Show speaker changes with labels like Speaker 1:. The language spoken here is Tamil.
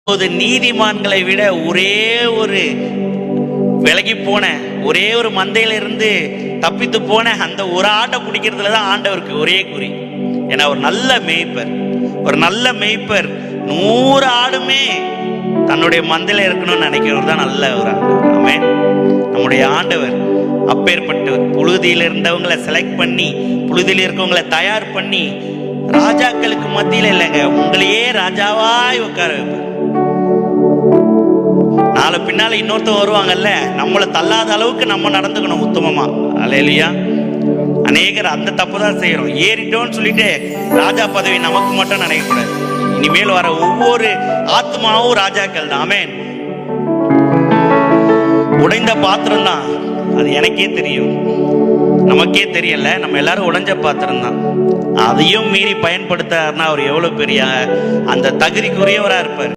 Speaker 1: நீதிமான்களை விட ஒரே ஒரு விலகி போன ஒரே ஒரு மந்தையில இருந்து தப்பித்து போன அந்த ஒரு ஆட்டை பிடிக்கிறதுல தான் ஆண்டவருக்கு ஒரே குறி. ஏன்னா ஒரு நல்ல மேய்ப்பர் 100 ஆடுமே தன்னுடைய மந்தையில இருக்கணும்னு நினைக்கிறவர் தான் நல்ல ஒரு ஆண்டவர். ஆமென். நம்முடைய ஆண்டவர் அப்பேற்பட்டவர். புழுதியில இருந்தவங்களை செலக்ட் பண்ணி, புழுதியில இருக்கவங்களை தயார் பண்ணி, ராஜாக்களுக்கு மத்தியில இல்லைங்க, உங்களையே ராஜாவாய் உட்கார வைப்பார். நாளை பின்னால இன்னொருத்தர் வருவாங்கல்ல, நம்மளை தள்ளாத அளவுக்கு நம்ம நடந்துக்கணும் உத்தமமா. அல்லேலூயா. அநேகர் அந்த தப்பு தான் செய்யறோம். ஏறிட்டோம்னு சொல்லிட்டு ராஜா பதவி நமக்கு மட்டும் நினைக்கக்கூடாது. இனிமேல் வர ஒவ்வொரு ஆத்மாவும் ராஜாக்கள் தான். ஆமென். உடைந்த பாத்திரம் தான், அது எனக்கே தெரியும், நமக்கே தெரியல. நம்ம எல்லாரும் உடைஞ்ச பாத்திரம் தான். அதையும் மீறி பயன்படுத்தாருன்னா அவர் எவ்வளவு பெரிய அந்த தகுதிக்குரியவரா இருப்பார்.